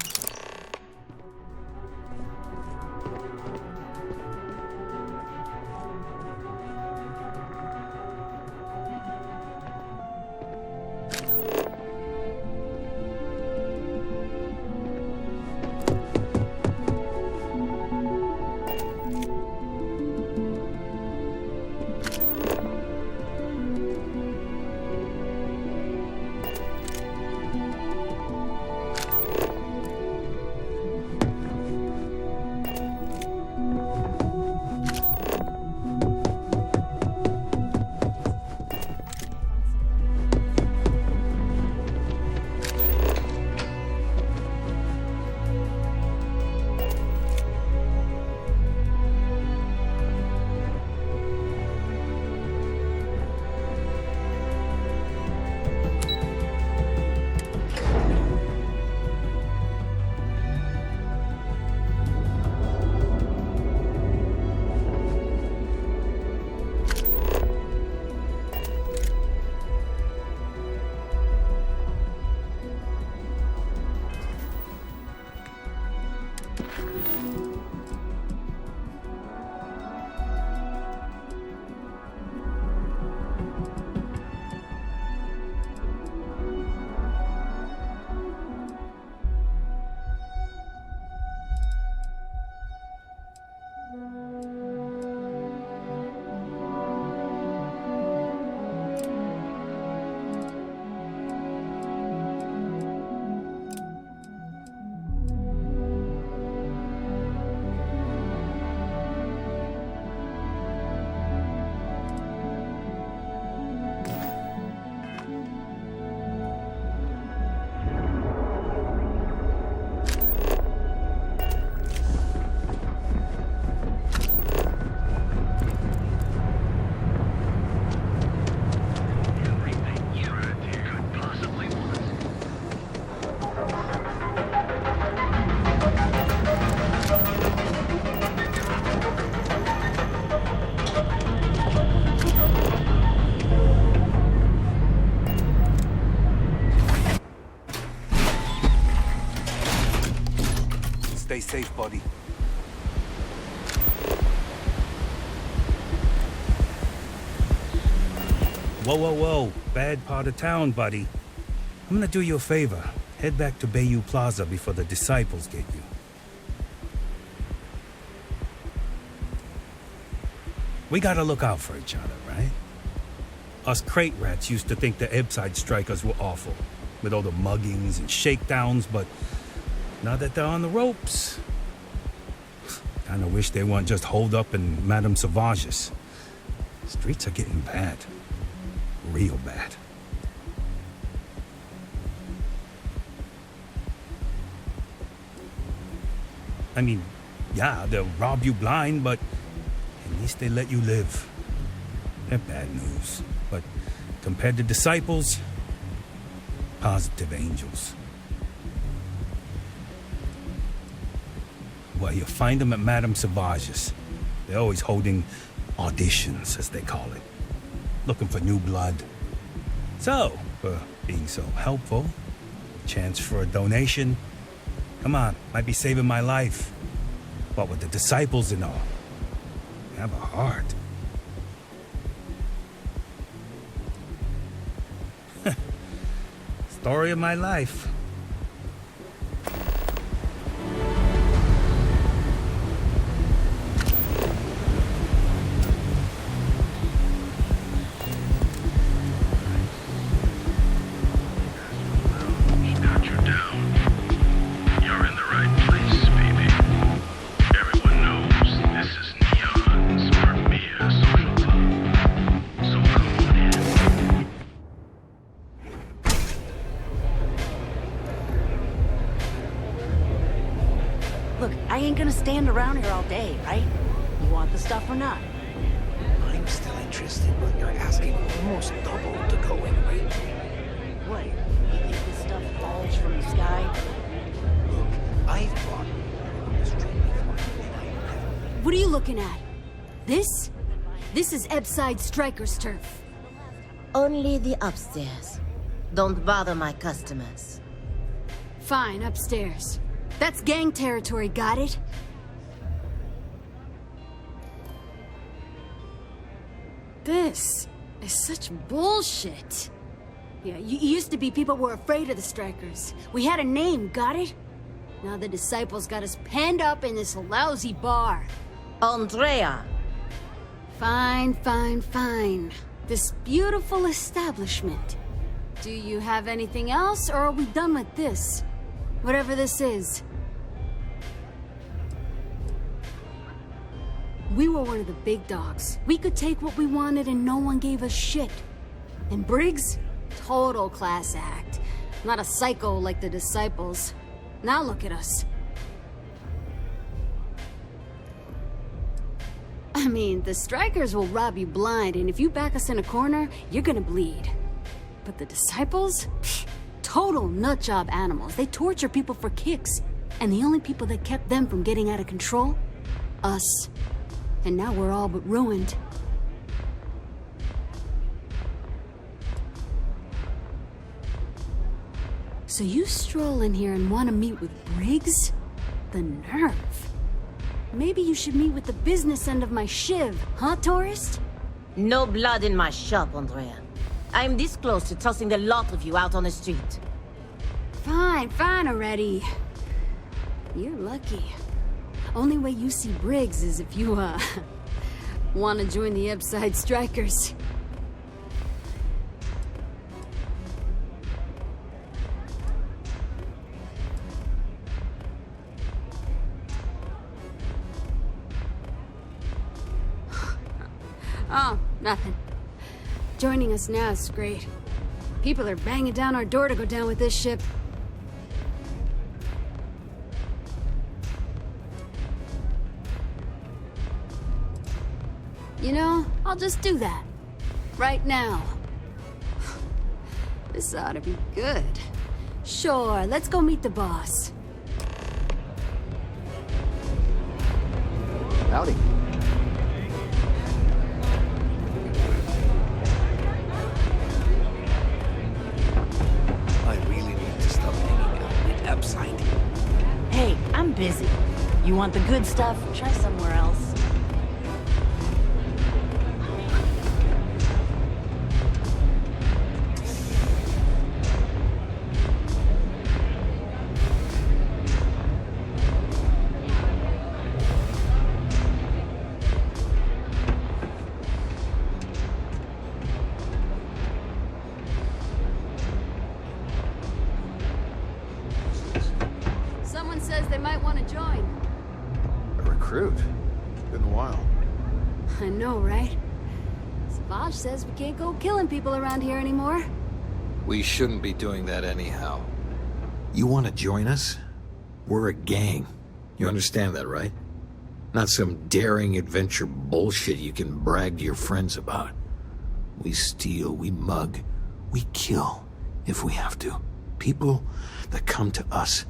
Stay safe, buddy. Whoa, whoa, whoa. Bad part of town, buddy. I'm gonna do you a favor. Head back to Bayou Plaza before the disciples get you. We gotta look out for each other, right? Us crate rats used to think the Ebbside strikers were awful, with all the muggings and shakedowns, but now that they're on the ropes, kinda wish they weren't just holed up in Madame Sauvage's. Streets are getting bad. Real bad. I mean, yeah, they'll rob you blind, but at least they let you live. They're bad news, but compared to disciples, positive angels. Well, you'll find them at Madame Sauvage's. They're always holding auditions, as they call it. Looking for new blood. So, for being so helpful, chance for a donation. Come on, might be saving my life. What with the disciples and all. You have a heart. Story of my life. I ain't gonna stand around here all day, right? You want the stuff or not? I'm still interested, but you're asking almost double to go anyway. What? You think this stuff falls from the sky? Look, I've bought on the street before, and I never... What are you looking at? This? This is Ebside Striker's turf. Only the upstairs. Don't bother my customers. Fine, upstairs. That's gang territory, got it? This is such bullshit. Yeah, it used to be people were afraid of the Strikers. We had a name, got it? Now the disciples got us penned up in this lousy bar. Andrea! Fine, fine, fine. This beautiful establishment. Do you have anything else, or are we done with this? Whatever this is. We were one of the big dogs. We could take what we wanted and no one gave us shit. And Briggs? Total class act. Not a psycho like the disciples. Now look at us. I mean, the Strikers will rob you blind, and if you back us in a corner, you're gonna bleed. But the disciples? Pfft, total nutjob animals. They torture people for kicks. And the only people that kept them from getting out of control? Us. And now we're all but ruined. So you stroll in here and want to meet with Briggs? The nerve. Maybe you should meet with the business end of my shiv, huh, tourist? No blood in my shop, Andrea. I'm this close to tossing the lot of you out on the street. Fine, fine already. You're lucky. Only way you see Briggs is if you, want to join the Ebside Strikers. Oh, nothing. Joining us now is great. People are banging down our door to go down with this ship. You know, I'll just do that. Right now. This ought to be good. Sure, let's go meet the boss. Howdy. I really need to stop hanging out with Ebside. Hey, I'm busy. You want the good stuff? Try somewhere else. Someone says they might want to join. A recruit? Been a while. I know, right? Savage says we can't go killing people around here anymore. We shouldn't be doing that anyhow. You want to join us? We're a gang. You understand that, right? Not some daring adventure bullshit you can brag to your friends about. We steal, we mug, we kill, if we have to. People that come to us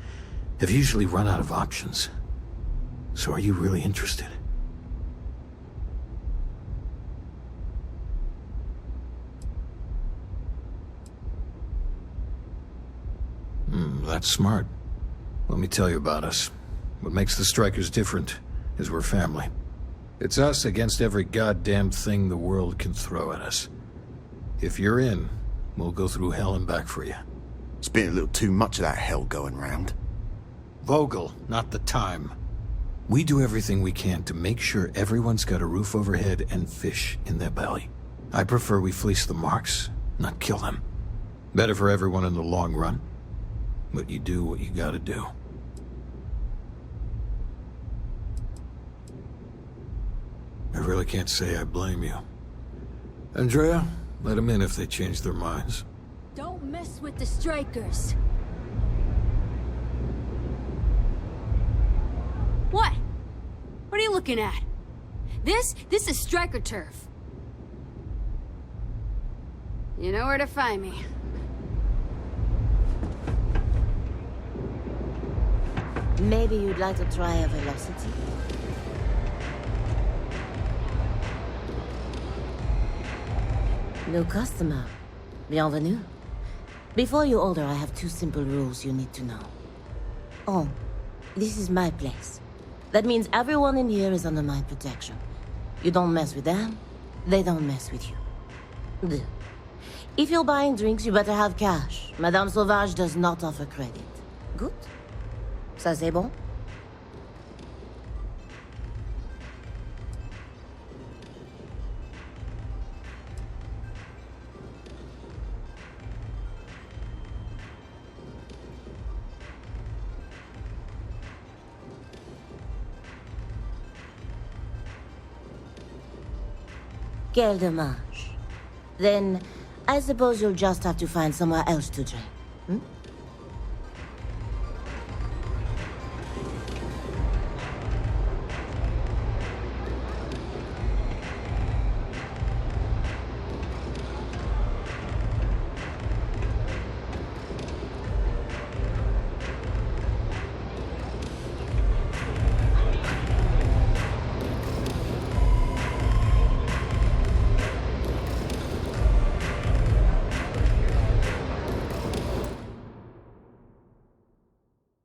have usually run out of options. So are you really interested? That's smart. Let me tell you about us. What makes the Strikers different is we're family. It's us against every goddamn thing the world can throw at us. If you're in, we'll go through hell and back for you. It's been a little too much of that hell going round. Vogel, not the time. We do everything we can to make sure everyone's got a roof overhead and fish in their belly. I prefer we fleece the marks, not kill them. Better for everyone in the long run. But you do what you gotta do. I really can't say I blame you. Andrea, let them in if they change their minds. Don't mess with the Strikers. What? What are you looking at? This is Striker turf. You know where to find me. Maybe you'd like to try a velocity? New customer. Bienvenue. Before you order, I have 2 simple rules you need to know. Oh, this is my place. That means everyone in here is under my protection. You don't mess with them, they don't mess with you. Deux. If you're buying drinks, you better have cash. Madame Sauvage does not offer credit. Good? Ça c'est bon? Quel dommage. Then, I suppose you'll just have to find somewhere else to drink.